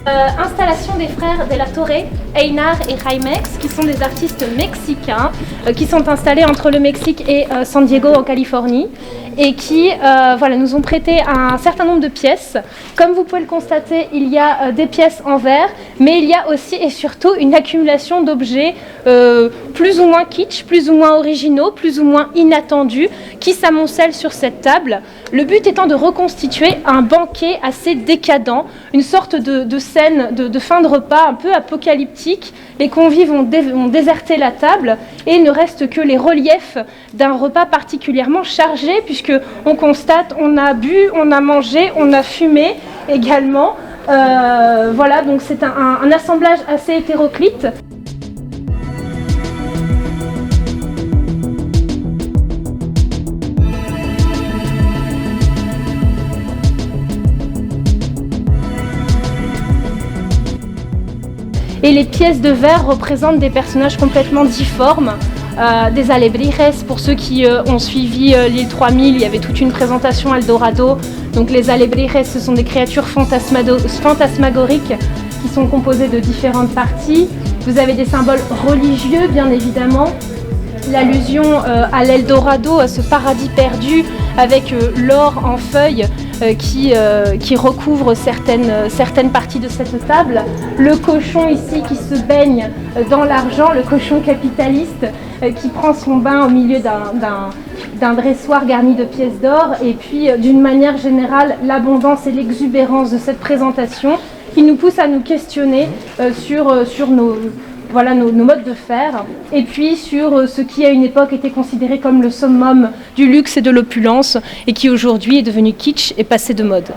Installation des frères de la Torre, Einar et Jaimex, qui sont des artistes mexicains qui sont installés entre le Mexique et San Diego en Californie et qui nous ont prêté un certain nombre de pièces. Comme vous pouvez le constater, il y a des pièces en verre, mais il y a aussi et surtout une accumulation d'objets plus ou moins kitsch, plus ou moins originaux, plus ou moins inattendus, qui s'amoncellent sur cette table. Le but étant de reconstituer un banquet assez décadent, une sorte de scène de fin de repas un peu apocalyptique. Les convives ont déserté la table et il ne reste que les reliefs d'un repas particulièrement chargé, puisqu'on constate, on a bu, on a mangé, on a fumé également. Donc c'est un assemblage assez hétéroclite. Et les pièces de verre représentent des personnages complètement difformes, des alebrijes. Pour ceux qui ont suivi l'île 3000, il y avait toute une présentation Eldorado. Donc les alebrijes, ce sont des créatures fantasmagoriques qui sont composées de différentes parties. Vous avez des symboles religieux, bien évidemment. L'allusion à l'Eldorado, à ce paradis perdu avec l'or en feuilles qui recouvre certaines parties de cette table. Le cochon ici qui se baigne dans l'argent, le cochon capitaliste qui prend son bain au milieu d'un dressoir garni de pièces d'or. Et puis d'une manière générale, l'abondance et l'exubérance de cette présentation qui nous pousse à nous questionner sur nos modes de faire, et puis sur ce qui à une époque était considéré comme le summum du luxe et de l'opulence, et qui aujourd'hui est devenu kitsch et passé de mode.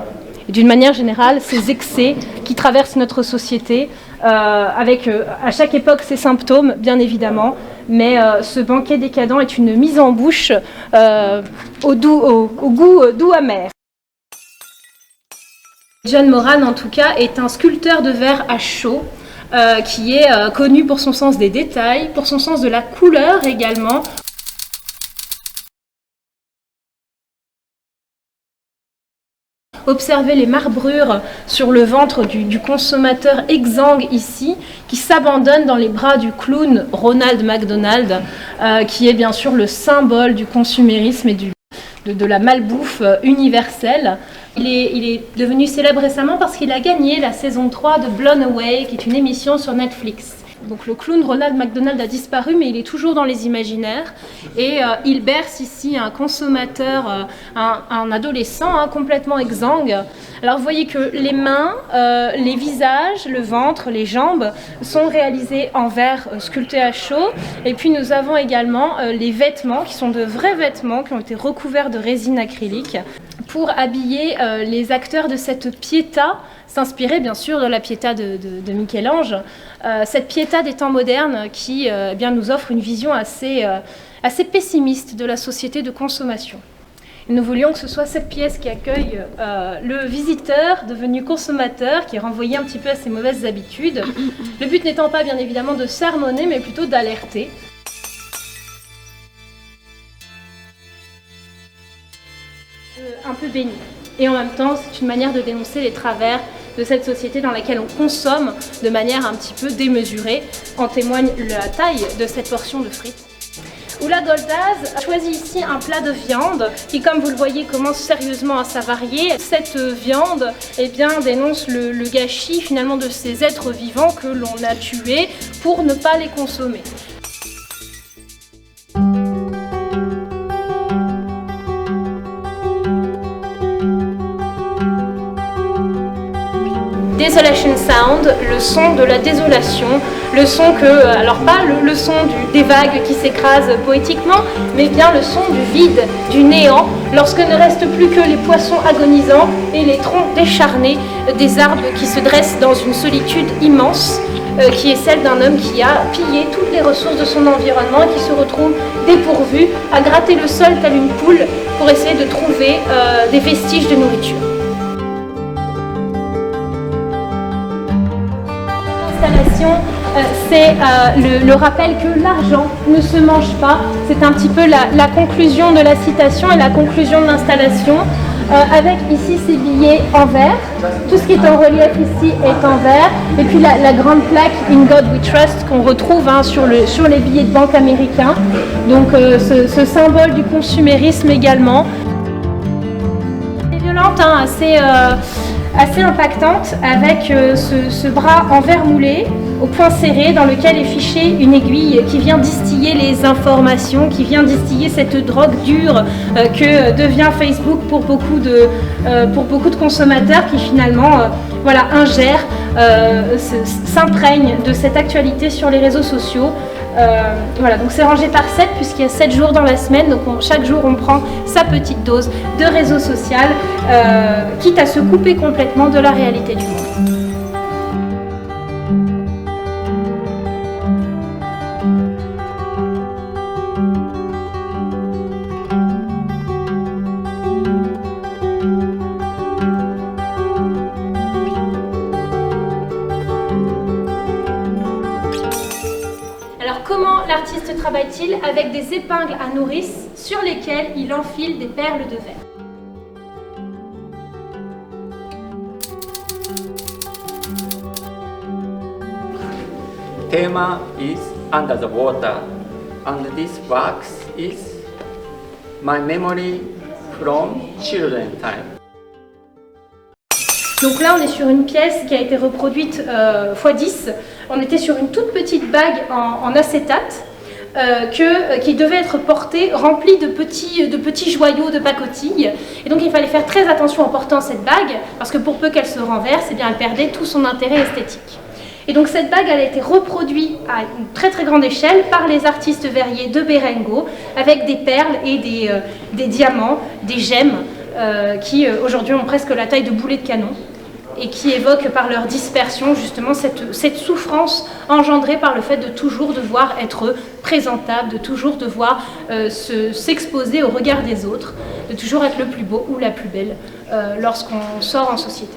Et d'une manière générale, ces excès qui traversent notre société, avec à chaque époque ses symptômes, bien évidemment, mais ce banquet décadent est une mise en bouche au goût doux amer. John Moran, en tout cas, est un sculpteur de verre à chaud, qui est connu pour son sens des détails, pour son sens de la couleur également. Observez les marbrures sur le ventre du consommateur exsangue ici, qui s'abandonne dans les bras du clown Ronald McDonald, qui est bien sûr le symbole du consumérisme et de la malbouffe universelle. Il est devenu célèbre récemment parce qu'il a gagné la saison 3 de Blown Away, qui est une émission sur Netflix. Donc le clown Ronald McDonald a disparu, mais il est toujours dans les imaginaires. Et il berce ici un consommateur, un adolescent complètement exsangue. Alors vous voyez que les mains, les visages, le ventre, les jambes sont réalisés en verre sculpté à chaud. Et puis nous avons également les vêtements, qui sont de vrais vêtements, qui ont été recouverts de résine acrylique, pour habiller les acteurs de cette Pietà, s'inspirer bien sûr de la Pietà de Michel-Ange. Cette Pietà des temps modernes qui nous offre une vision assez pessimiste de la société de consommation. Et nous voulions que ce soit cette pièce qui accueille le visiteur devenu consommateur, qui est renvoyé un petit peu à ses mauvaises habitudes. Le but n'étant pas bien évidemment de sermonner, mais plutôt d'alerter. Un peu béni. Et en même temps, c'est une manière de dénoncer les travers de cette société dans laquelle on consomme de manière un petit peu démesurée. En témoigne la taille de cette portion de frites. Oula Goldaz a choisi ici un plat de viande qui, comme vous le voyez, commence sérieusement à s'avarier. Cette viande dénonce le gâchis finalement de ces êtres vivants que l'on a tués pour ne pas les consommer. Desolation Sound, le son de la désolation, le son pas le son des vagues qui s'écrasent poétiquement, mais bien le son du vide, du néant, lorsque ne reste plus que les poissons agonisants et les troncs décharnés des arbres qui se dressent dans une solitude immense, qui est celle d'un homme qui a pillé toutes les ressources de son environnement et qui se retrouve dépourvu à gratter le sol tel une poule pour essayer de trouver des vestiges de nourriture. C'est le rappel que l'argent ne se mange pas. C'est un petit peu la conclusion de la citation et la conclusion de l'installation. avec ici ces billets en verre. Tout ce qui est en relief ici est en verre. Et puis la grande plaque In God We Trust qu'on retrouve sur les billets de banque américains. Donc ce symbole du consumérisme également. C'est violente, assez impactante, avec ce bras en verre moulé au point serré dans lequel est fichée une aiguille qui vient distiller les informations, qui vient distiller cette drogue dure que devient Facebook pour beaucoup de consommateurs qui finalement ingèrent, s'imprègnent de cette actualité sur les réseaux sociaux. Donc c'est rangé par 7 puisqu'il y a 7 jours dans la semaine, donc chaque jour on prend sa petite dose de réseau social, quitte à se couper complètement de la réalité du monde. Alors comment l'artiste travaille-t-il? Avec des épingles à nourrice sur lesquelles il enfile des perles de verre. Theme is Under the Water, and this wax is my memory from children time. Donc là, on est sur une pièce qui a été reproduite x10. On était sur une toute petite bague en acétate qui devait être portée, remplie de petits joyaux de pacotille. Et donc il fallait faire très attention en portant cette bague, parce que pour peu qu'elle se renverse, eh bien, elle perdait tout son intérêt esthétique. Et donc cette bague, elle a été reproduite à une très très grande échelle par les artistes verriers de Berengo, avec des perles et des diamants, des gemmes, qui aujourd'hui ont presque la taille de boulets de canon et qui évoquent par leur dispersion justement cette souffrance engendrée par le fait de toujours devoir être présentable, de toujours devoir s'exposer au regard des autres, de toujours être le plus beau ou la plus belle lorsqu'on sort en société.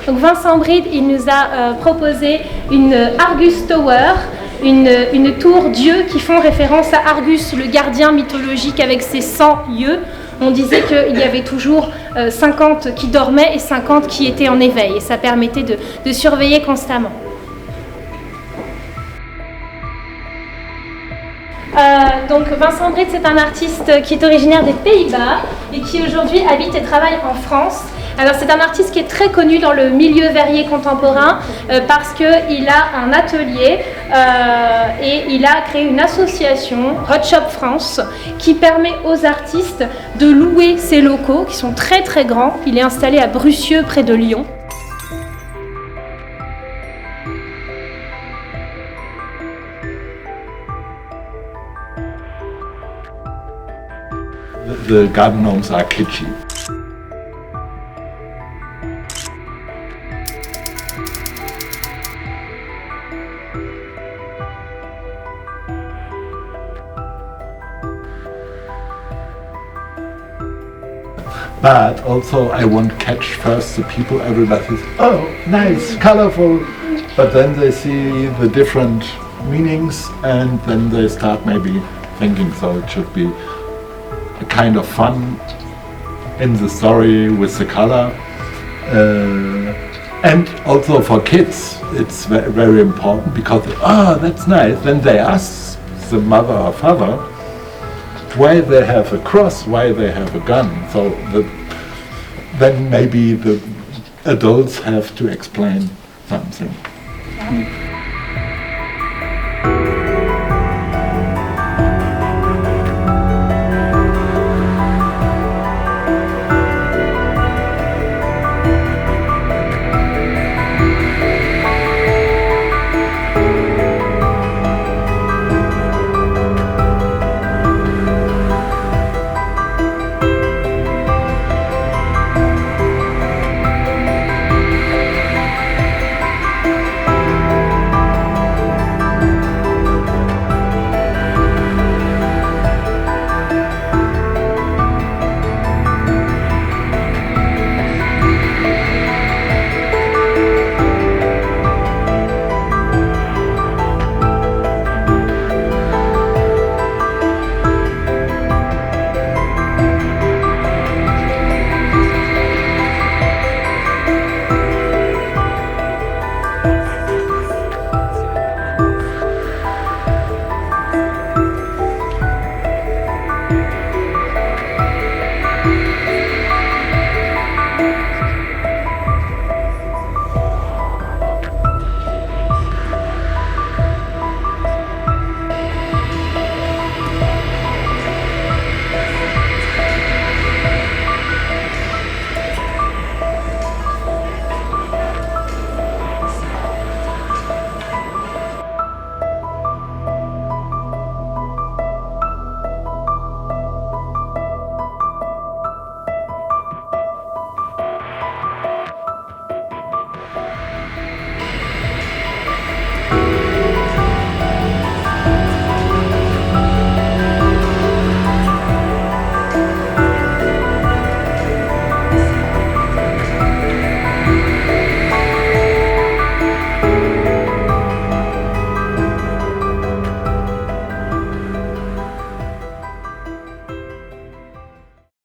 Donc Vincent Bride, il nous a proposé une Argus Tower, une tour Dieu qui font référence à Argus, le gardien mythologique avec ses 100 yeux. On disait qu'il y avait toujours 50 qui dormaient et 50 qui étaient en éveil, et ça permettait de surveiller constamment. Donc Vincent Bride, c'est un artiste qui est originaire des Pays-Bas et qui aujourd'hui habite et travaille en France. Alors c'est un artiste qui est très connu dans le milieu verrier contemporain parce qu'il a un atelier et il a créé une association, Hot Shop France, qui permet aux artistes de louer ses locaux qui sont très très grands. Il est installé à Brucieux près de Lyon. The garden gnomes are kitschy. But also I want to catch first the people, everybody says, oh, nice, colorful, but then they see the different meanings and then they start maybe thinking, so it should be a kind of fun in the story with the color. And also for kids it's very important because, oh, that's nice. Then they ask the mother or father why they have a cross, why they have a gun. So then maybe the adults have to explain something.